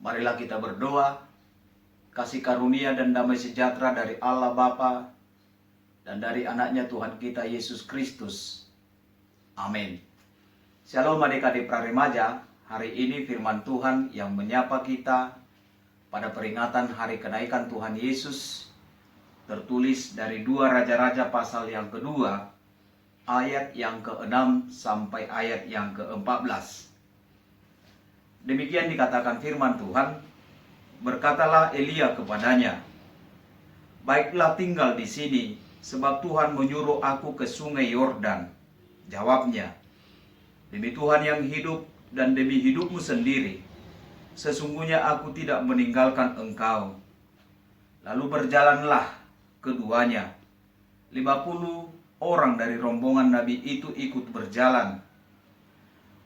Marilah kita berdoa, kasih karunia dan damai sejahtera dari Allah Bapa dan dari anaknya Tuhan kita Yesus Kristus. Amin. Shalom adik-adik praremaja, hari ini firman Tuhan yang menyapa kita pada peringatan hari kenaikan Tuhan Yesus, tertulis dari 2 Raja-Raja pasal yang kedua, ayat yang ke-6 sampai ayat yang ke-14. Demikian dikatakan firman Tuhan, berkatalah Elia kepadanya, baiklah tinggal di sini, sebab Tuhan menyuruh aku ke sungai Yordan. Jawabnya, demi Tuhan yang hidup dan demi hidupmu sendiri, sesungguhnya aku tidak meninggalkan engkau. Lalu berjalanlah keduanya. 50 orang dari rombongan Nabi itu ikut berjalan.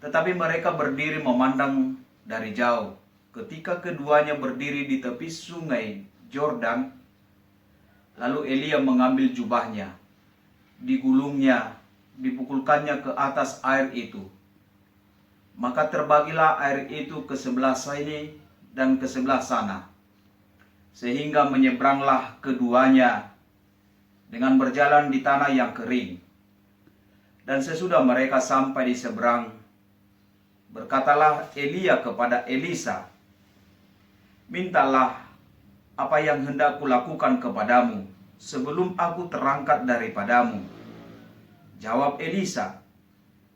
Tetapi mereka berdiri memandang dari jauh. Ketika keduanya berdiri di tepi sungai Yordan, lalu Elia mengambil jubahnya, digulungnya, dipukulkannya ke atas air itu. Maka terbagilah air itu ke sebelah sini dan ke sebelah sana, sehingga menyeberanglah keduanya dengan berjalan di tanah yang kering. Dan sesudah mereka sampai di seberang, berkatalah Elia kepada Elisa, mintalah apa yang hendak kulakukan kepadamu sebelum aku terangkat daripadamu. Jawab Elisa,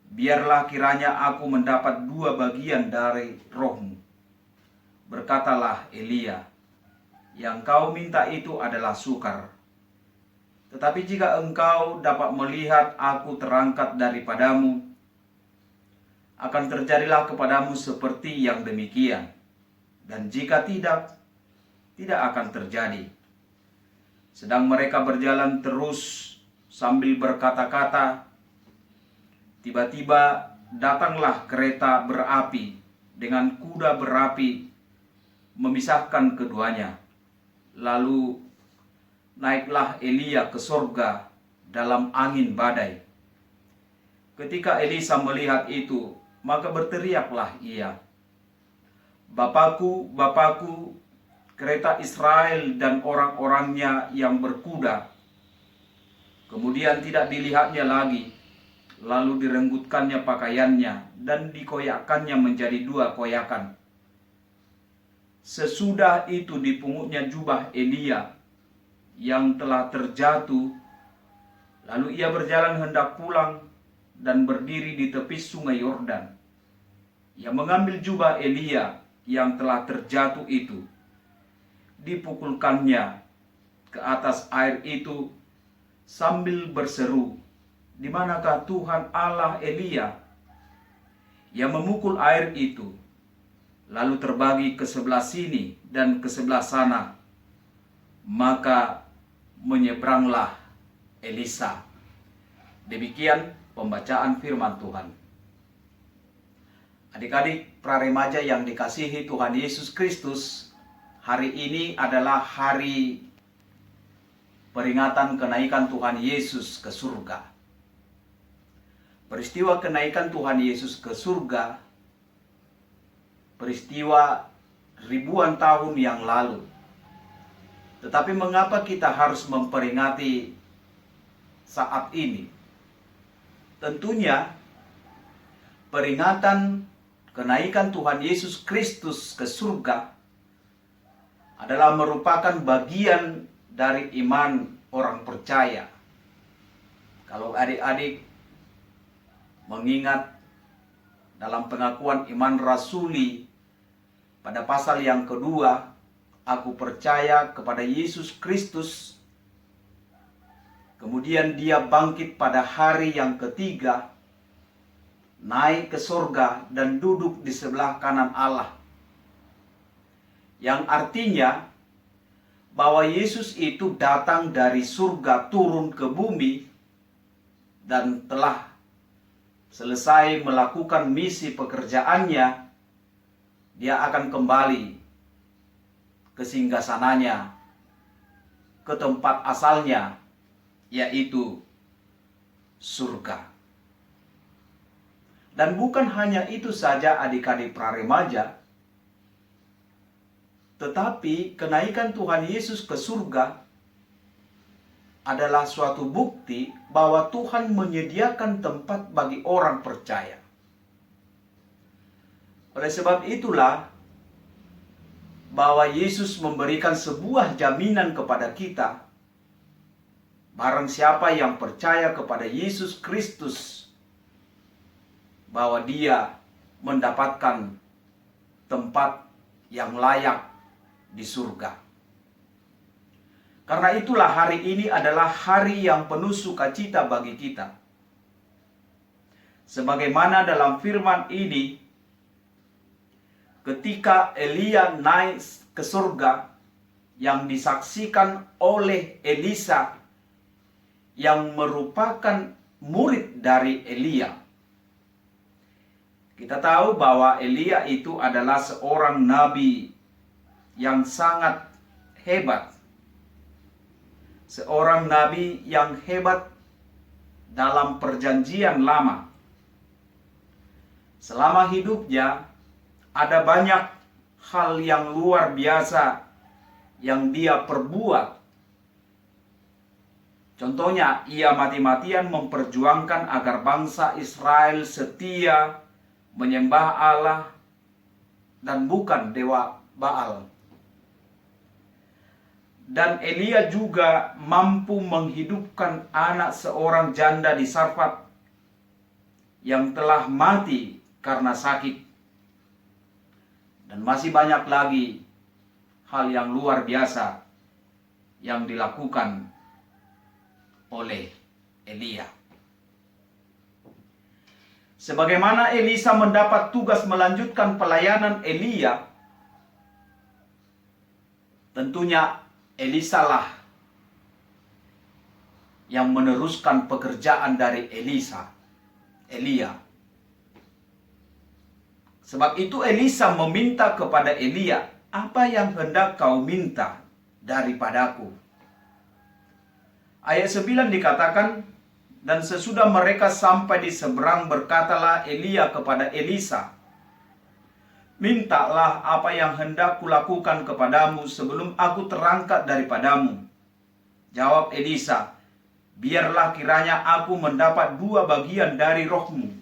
biarlah kiranya aku mendapat 2 bagian dari rohmu. Berkatalah Elia, yang kau minta itu adalah sukar. Tetapi jika engkau dapat melihat aku terangkat daripadamu, akan terjadilah kepadamu seperti yang demikian. Dan jika tidak, tidak akan terjadi. Sedang mereka berjalan terus sambil berkata-kata, tiba-tiba datanglah kereta berapi dengan kuda berapi memisahkan keduanya. Lalu naiklah Elia ke sorga dalam angin badai. Ketika Elisa melihat itu, maka berteriaklah ia, Bapakku, Bapakku, kereta Israel dan orang-orangnya yang berkuda. Kemudian tidak dilihatnya lagi, lalu direnggutkannya pakaiannya dan dikoyakkannya menjadi 2 koyakan. Sesudah itu dipungutnya jubah Elia yang telah terjatuh, lalu ia berjalan hendak pulang dan berdiri di tepi sungai Yordan. Ia mengambil jubah Elia yang telah terjatuh itu, dipukulkannya ke atas air itu sambil berseru, di manakah Tuhan Allah Elia? Ia memukul air itu, lalu terbagi ke sebelah sini dan ke sebelah sana. Maka menyeberanglah Elisa. Demikian pembacaan firman Tuhan. Adik-adik praremaja yang dikasihi Tuhan Yesus Kristus, hari ini adalah hari peringatan kenaikan Tuhan Yesus ke surga. Peristiwa kenaikan Tuhan Yesus ke surga, peristiwa ribuan tahun yang lalu. Tetapi mengapa kita harus memperingati saat ini? Tentunya peringatan kenaikan Tuhan Yesus Kristus ke surga adalah merupakan bagian dari iman orang percaya. Kalau adik-adik mengingat dalam pengakuan iman rasuli pada pasal yang kedua, aku percaya kepada Yesus Kristus, kemudian dia bangkit pada hari yang ketiga, naik ke surga dan duduk di sebelah kanan Allah. Yang artinya bahwa Yesus itu datang dari surga turun ke bumi dan telah selesai melakukan misi pekerjaannya. Dia akan kembali ke singgasananya, ke tempat asalnya, yaitu surga. Dan bukan hanya itu saja adik-adik praremaja, Tetapi kenaikan Tuhan Yesus ke surga adalah suatu bukti bahwa Tuhan menyediakan tempat bagi orang percaya. Oleh sebab itulah bahwa Yesus memberikan sebuah jaminan kepada kita. Barang siapa yang percaya kepada Yesus Kristus, bahwa dia mendapatkan tempat yang layak di surga. Karena itulah hari ini adalah hari yang penuh sukacita bagi kita. Sebagaimana dalam firman ini, ketika Elia naik ke surga, yang disaksikan oleh Elisa, yang merupakan murid dari Elia. Kita tahu bahwa Elia itu adalah seorang nabi yang sangat hebat. Seorang nabi yang hebat dalam perjanjian lama. Selama hidupnya, ada banyak hal yang luar biasa yang dia perbuat. Contohnya, ia mati-matian memperjuangkan agar bangsa Israel setia menyembah Allah dan bukan dewa Baal. Dan Elia juga mampu menghidupkan anak seorang janda di Sarfat yang telah mati karena sakit. Dan masih banyak lagi hal yang luar biasa yang dilakukan oleh Elia. Sebagaimana Elisa mendapat tugas melanjutkan pelayanan Elia, tentunya Elisa lah yang meneruskan pekerjaan dari Elia. Sebab itu Elisa meminta kepada Elia, "Apa yang hendak kau minta daripadaku?" Ayat 9 dikatakan, "Dan sesudah mereka sampai di seberang, berkatalah Elia kepada Elisa, 'Mintalah apa yang hendak kulakukan kepadamu sebelum aku terangkat daripadamu.' Jawab Elisa, 'Biarlah kiranya aku mendapat 2 bagian dari rohmu.'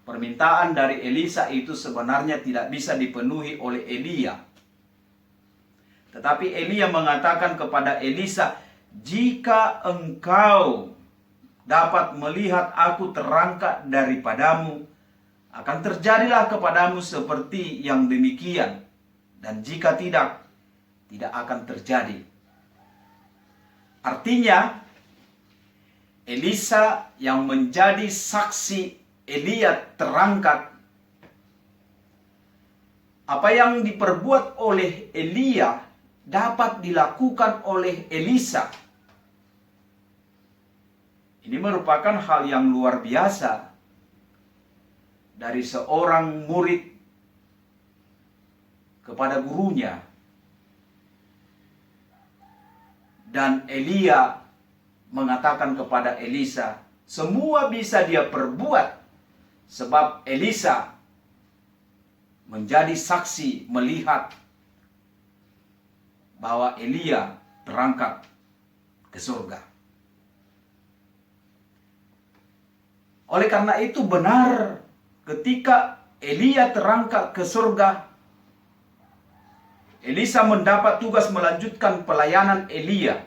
Permintaan dari Elisa itu sebenarnya tidak bisa dipenuhi oleh Elia. Tetapi Elia mengatakan kepada Elisa, 'Jika engkau dapat melihat aku terangkat daripadamu, akan terjadilah kepadamu seperti yang demikian. Dan jika tidak, tidak akan terjadi.' Artinya, Elisa yang menjadi saksi Elia terangkat, apa yang diperbuat oleh Elia dapat dilakukan oleh Elisa. Ini merupakan hal yang luar biasa dari seorang murid kepada gurunya. Dan Elia mengatakan kepada Elisa, semua bisa dia perbuat sebab Elisa menjadi saksi melihat bahwa Elia terangkat ke surga. Oleh karena itu benar, ketika Elia terangkat ke surga, Elisa mendapat tugas melanjutkan pelayanan Elia.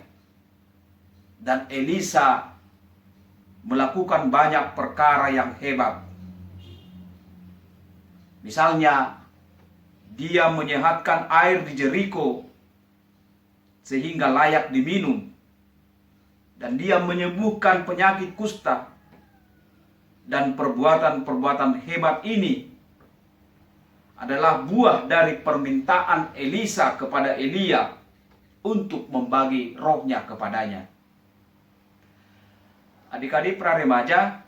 Dan Elisa melakukan banyak perkara yang hebat. Misalnya, dia menyehatkan air di Jeriko sehingga layak diminum. Dan dia menyembuhkan penyakit kusta. Dan perbuatan-perbuatan hebat ini adalah buah dari permintaan Elisa kepada Elia untuk membagi rohnya kepadanya. Adik-adik praremaja,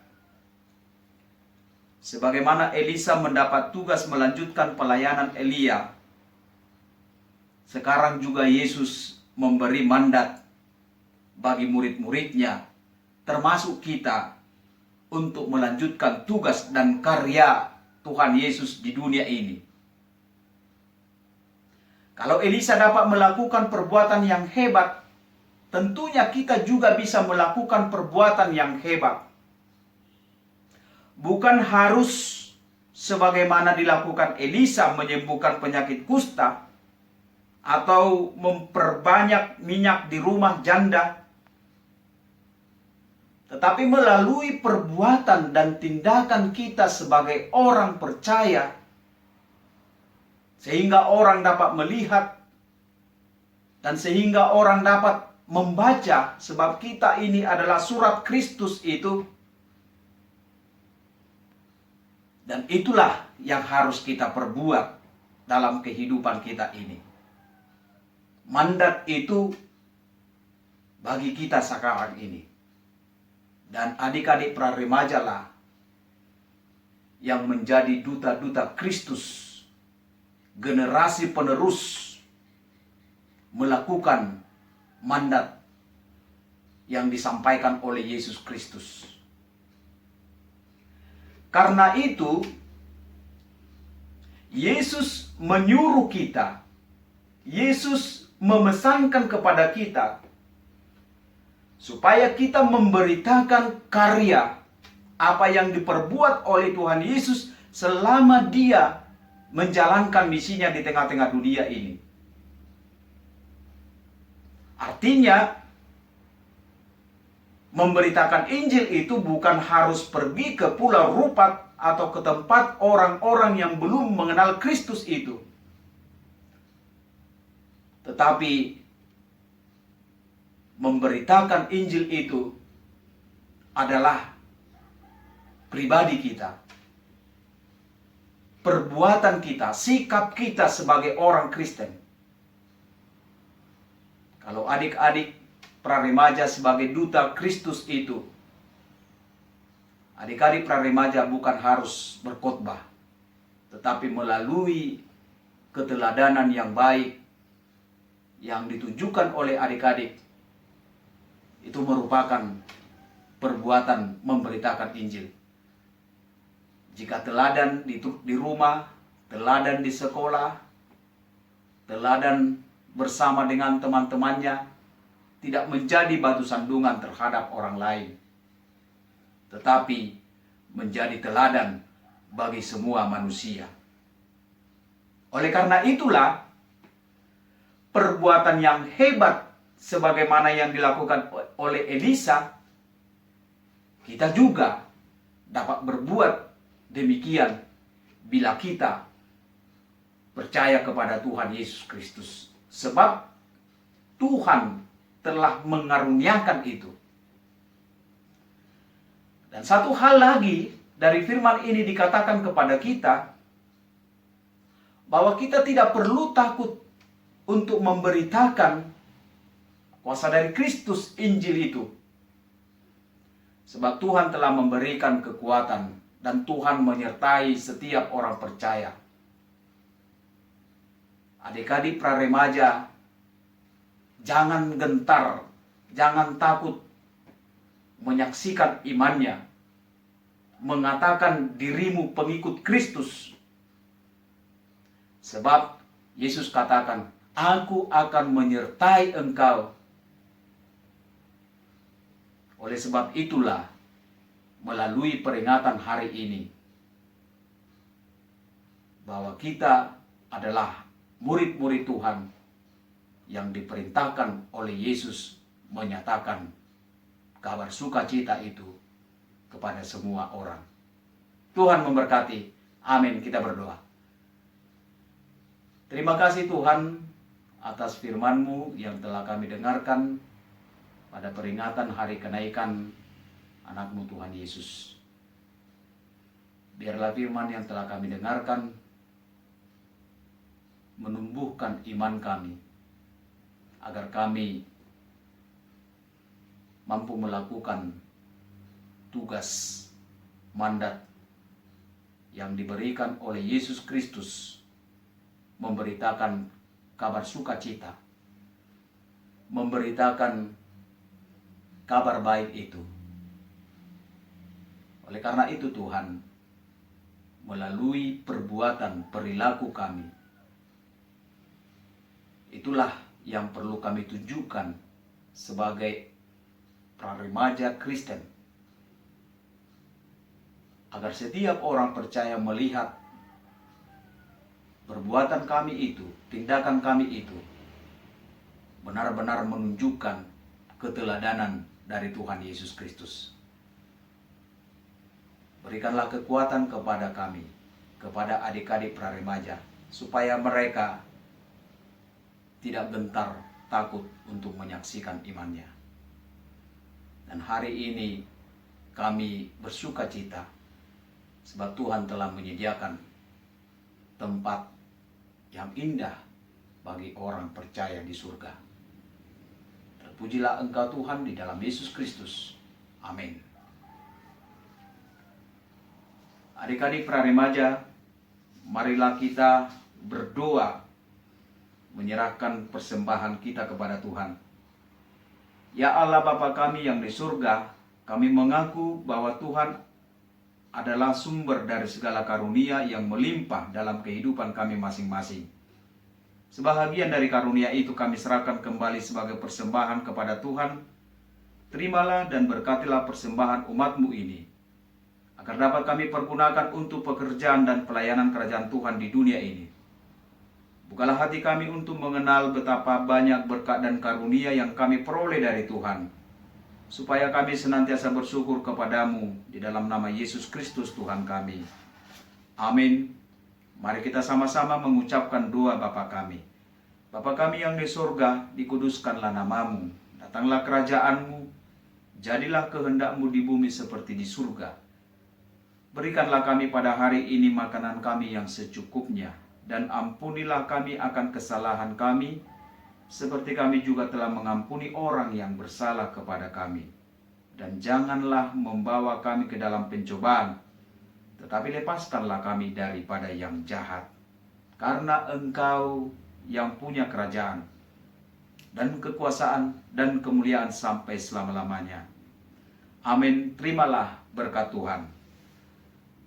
sebagaimana Elisa mendapat tugas melanjutkan pelayanan Elia, sekarang juga Yesus memberi mandat bagi murid-muridnya, termasuk kita, untuk melanjutkan tugas dan karya Tuhan Yesus di dunia ini. Kalau Elisa dapat melakukan perbuatan yang hebat, tentunya kita juga bisa melakukan perbuatan yang hebat. Bukan harus sebagaimana dilakukan Elisa menyembuhkan penyakit kusta, atau memperbanyak minyak di rumah janda, tetapi melalui perbuatan dan tindakan kita sebagai orang percaya, sehingga orang dapat melihat dan sehingga orang dapat membaca, sebab kita ini adalah surat Kristus itu. Dan itulah yang harus kita perbuat dalam kehidupan kita ini. Mandat itu bagi kita sekarang ini. Dan adik-adik praremaja lah yang menjadi duta-duta Kristus, generasi penerus melakukan mandat yang disampaikan oleh Yesus Kristus. Karena itu, Yesus menyuruh kita, Yesus memesankan kepada kita, supaya kita memberitakan karya apa yang diperbuat oleh Tuhan Yesus selama Dia menjalankan misinya di tengah-tengah dunia ini. Artinya, memberitakan Injil itu bukan harus pergi ke Pulau Rupat atau ke tempat orang-orang yang belum mengenal Kristus itu. Tetapi memberitakan Injil itu adalah pribadi kita, perbuatan kita, sikap kita sebagai orang Kristen. Kalau adik-adik praremaja sebagai duta Kristus itu, adik-adik praremaja bukan harus berkhotbah, tetapi melalui keteladanan yang baik yang ditujukan oleh adik-adik, itu merupakan perbuatan memberitakan Injil. Jika teladan di rumah, teladan di sekolah, teladan bersama dengan teman-temannya, tidak menjadi batu sandungan terhadap orang lain, tetapi menjadi teladan bagi semua manusia. Oleh karena itulah, perbuatan yang hebat sebagaimana yang dilakukan oleh Elisa, kita juga dapat berbuat demikian bila kita percaya kepada Tuhan Yesus Kristus. Sebab Tuhan telah mengaruniakan itu. Dan satu hal lagi dari firman ini dikatakan kepada kita, bahwa kita tidak perlu takut untuk memberitakan kuasa dari Kristus Injil itu. Sebab Tuhan telah memberikan kekuatan dan Tuhan menyertai setiap orang percaya. Adik-adik praremaja, jangan gentar, jangan takut menyaksikan imannya, mengatakan dirimu pengikut Kristus. Sebab Yesus katakan, Aku akan menyertai engkau. Oleh sebab itulah, melalui peringatan hari ini, bahwa kita adalah murid-murid Tuhan yang diperintahkan oleh Yesus menyatakan kabar sukacita itu kepada semua orang. Tuhan memberkati. Amin. Kita berdoa. Terima kasih Tuhan atas firman-Mu yang telah kami dengarkan pada peringatan hari kenaikan anak-Mu Tuhan Yesus. Biarlah firman yang telah kami dengarkan menumbuhkan iman kami, agar kami mampu melakukan tugas mandat yang diberikan oleh Yesus Kristus, memberitakan kabar sukacita, memberitakan kabar baik itu. Oleh karena itu Tuhan, melalui perbuatan perilaku kami, Itulah yang perlu kami tunjukkan sebagai praremaja Kristen, agar setiap orang percaya melihat perbuatan kami itu, tindakan kami itu benar-benar menunjukkan keteladanan dari Tuhan Yesus Kristus. Berikanlah kekuatan kepada kami, kepada adik-adik praremaja, supaya mereka tidak gentar takut untuk menyaksikan imannya. Dan hari ini kami bersuka cita sebab Tuhan telah menyediakan tempat yang indah bagi orang percaya di surga. Terpujilah Engkau Tuhan di dalam Yesus Kristus. Amin. Adik-adik praremaja, marilah kita berdoa menyerahkan persembahan kita kepada Tuhan. Ya Allah Bapa kami yang di surga, kami mengaku bahwa Tuhan adalah sumber dari segala karunia yang melimpah dalam kehidupan kami masing-masing. Sebahagian dari karunia itu kami serahkan kembali sebagai persembahan kepada Tuhan. Terimalah dan berkatilah persembahan umat-Mu ini, agar dapat kami pergunakan untuk pekerjaan dan pelayanan kerajaan Tuhan di dunia ini. Bukalah hati kami untuk mengenal betapa banyak berkat dan karunia yang kami peroleh dari Tuhan, supaya kami senantiasa bersyukur kepadamu di dalam nama Yesus Kristus Tuhan kami. Amin. Mari kita sama-sama mengucapkan doa Bapa kami. Bapa kami yang di surga, dikuduskanlah namamu. Datanglah kerajaanmu, jadilah kehendakmu di bumi seperti di surga. Berikanlah kami pada hari ini makanan kami yang secukupnya, dan ampunilah kami akan kesalahan kami, seperti kami juga telah mengampuni orang yang bersalah kepada kami. Dan janganlah membawa kami ke dalam pencobaan, tetapi lepaskanlah kami daripada yang jahat. Karena Engkau yang punya kerajaan, dan kekuasaan, dan kemuliaan sampai selama-lamanya. Amin. Terimalah berkat Tuhan.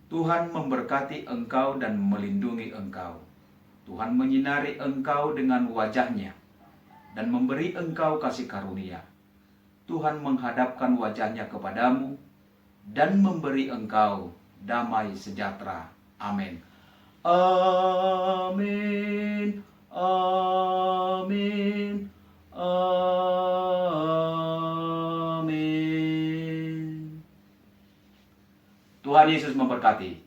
Tuhan memberkati engkau dan melindungi engkau. Tuhan menyinari engkau dengan wajah-Nya dan memberi engkau kasih karunia. Tuhan menghadapkan wajah-Nya kepadamu dan memberi engkau damai sejahtera. Amin. Amin. Amin. Amin. Tuhan Yesus memberkati.